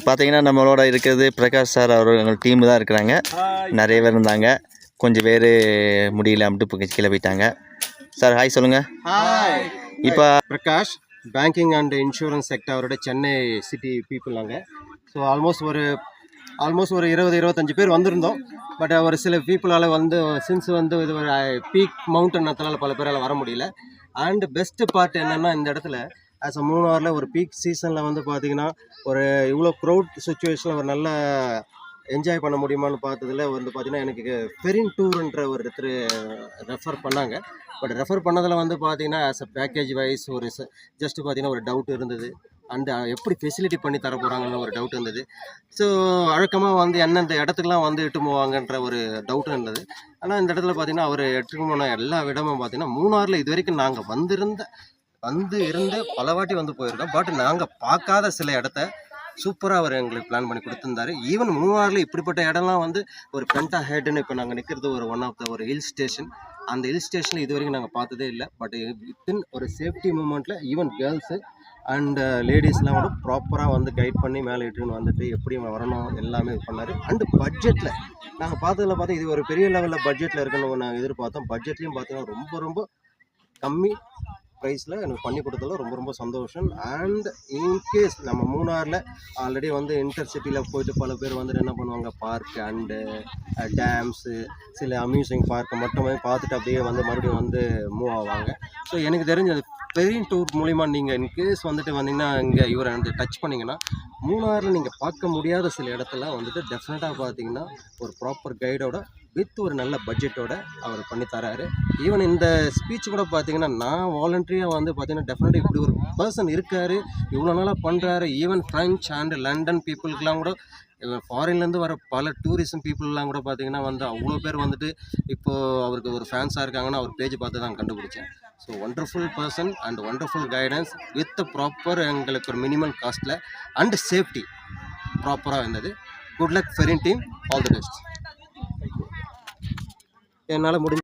பார்த்தீங்கன்னா நம்மளோட இருக்கிறது பிரகாஷ் சார் அவர்கள் டீம் தான் இருக்கிறாங்க. நிறைய பேர் இருந்தாங்க. கொஞ்சம் பேர் முடியல அப்படின்ட்டு இப்போ கீழே போயிட்டாங்க. சார் ஹாய் சொல்லுங்கள். ஹாய். இப்போ பிரகாஷ் பேங்கிங் அண்ட் இன்சூரன்ஸ் செக்டரோட சென்னை சிட்டி பீப்புள் நாங்கள். ஸோ ஆல்மோஸ்ட் ஒரு 20-25 பேர் வந்திருந்தோம். பட் ஒரு சில பீப்புளால் வந்து சின்ஸ் வந்து இது ஒரு பீக் மவுண்டன்றதுனால பல பேரால் வர முடியல. அண்ட் பெஸ்ட்டு பார்ட் என்னென்னா இந்த இடத்துல ஆஸ் அ மூணாரில் ஒரு பீக் சீசனில் வந்து பார்த்திங்கன்னா ஒரு இவ்வளோ க்ரௌட் சுச்சுவேஷனில் ஒரு நல்ல என்ஜாய் பண்ண முடியுமான்னு பார்த்ததில் வந்து பார்த்திங்கன்னா எனக்கு ஃபெரின் டூர்ன்ற ஒருத்தர் ரெஃபர் பண்ணாங்க. பட் ரெஃபர் பண்ணதில் வந்து பார்த்திங்கன்னா ஆஸ் அ பேக்கேஜ் வைஸ் ஒரு ஜஸ்ட்டு பார்த்திங்கன்னா ஒரு டவுட் இருந்தது. அந்த எப்படி ஃபெசிலிட்டி பண்ணி தர போகிறாங்கன்னு ஒரு டவுட் இருந்தது. ஸோ வழக்கமாக வந்து எந்தெந்த இடத்துக்குலாம் வந்து இட்டு போவாங்கன்ற ஒரு டவுட்டும் இருந்தது. ஆனால் இந்த இடத்துல பார்த்திங்கன்னா அவர் எடுத்துட்டு போன எல்லா இடமும் பார்த்திங்கன்னா மூணாரில் இது வரைக்கும் நாங்கள் இருந்து பல வாட்டி வந்து போயிருக்கோம். பட் நாங்கள் பார்க்காத சில இடத்த சூப்பராக அவர் எங்களுக்கு பிளான் பண்ணி கொடுத்துருந்தாரு. ஈவன் மூணாரில் இப்படிப்பட்ட இடம்லாம் வந்து ஒரு பென்டா ஹெட்னு இப்போ நாங்கள் நிற்கிறது ஒரு ஒன் ஆஃப் த ஒரு ஹில் ஸ்டேஷன். அந்த ஹில் ஸ்டேஷனில் இது வரைக்கும் நாங்கள் பார்த்ததே இல்லை. பட் வித்தின் ஒரு சேஃப்டி மூமெண்ட்டில் ஈவன் கேர்ள்ஸு அண்ட் லேடிஸ்லாம் கூட ப்ராப்பராக வந்து கைட் பண்ணி மேலே இட்டுன்னு வந்துட்டு எப்படி வரணும் எல்லாமே இது பண்ணார். அண்டு பட்ஜெட்டில் நாங்கள் பார்த்ததில் இது ஒரு பெரிய லெவலில் பட்ஜெட்டில் இருக்குன்னு நாங்கள் எதிர்பார்த்தோம். பட்ஜெட்லேயும் பார்த்தீங்கன்னா ரொம்ப ரொம்ப கம்மி ப்ரைஸில் எனக்கு பண்ணி கொடுத்ததில் ரொம்ப ரொம்ப சந்தோஷம். அண்ட் இன்கேஸ் நம்ம மூணாரில் ஆல்ரெடி வந்து இன்டர்சிட்டியில் போயிட்டு பல பேர் வந்துட்டு என்ன பண்ணுவாங்க, பார்க் அண்டு டேம்ஸு சில அம்யூசிங் பார்க்கை மட்டுமே பார்த்துட்டு அப்படியே வந்து மறுபடியும் வந்து மூவ் ஆவாங்க. ஸோ எனக்கு தெரிஞ்சது ஃபெரின் டூர் மூலிமா நீங்கள் இன்கேஸ் வந்துட்டு வந்தீங்கன்னா இங்கே இவரை வந்து டச் பண்ணிங்கன்னா மூணாரில் நீங்கள் பார்க்க முடியாத சில இடத்துல வந்துட்டு டெஃபினட்டாக பார்த்தீங்கன்னா ஒரு ப்ராப்பர் கைடோட வித் ஒரு நல்ல பட்ஜெட்டோட அவர் பண்ணி தராரு. ஈவன் இந்த ஸ்பீச் கூட பார்த்தீங்கன்னா நான் வாலண்டரியாக வந்து பார்த்தீங்கன்னா டெஃபினட்டாக இப்படி ஒரு பர்சன் இருக்கார், இவ்வளோ நாளாக பண்ணுறாரு. ஈவன் ஃப்ரெஞ்ச் அண்ட் லண்டன் பீப்புளுக்கெலாம் கூட ஃபாரின்லேருந்து வர பல டூரிசம் பீப்புளெலாம் கூட பார்த்தீங்கன்னா வந்து அவ்வளோ பேர் வந்துட்டு இப்போது அவருக்கு ஒரு ஃபேன்ஸாக இருக்காங்கன்னா அவர் பேஜ் பார்த்து தான் கண்டுபிடிச்சேன். So wonderful person and wonderful guidance with proper எங்களுக்கு ஒரு மினிமம் காஸ்ட்டில் அண்ட் சேஃப்டி ப்ராப்பராக இருந்தது. குட் லக் ஃபெரின் டீம், ஆல் தி பெஸ்ட். என்னால் முடிஞ்ச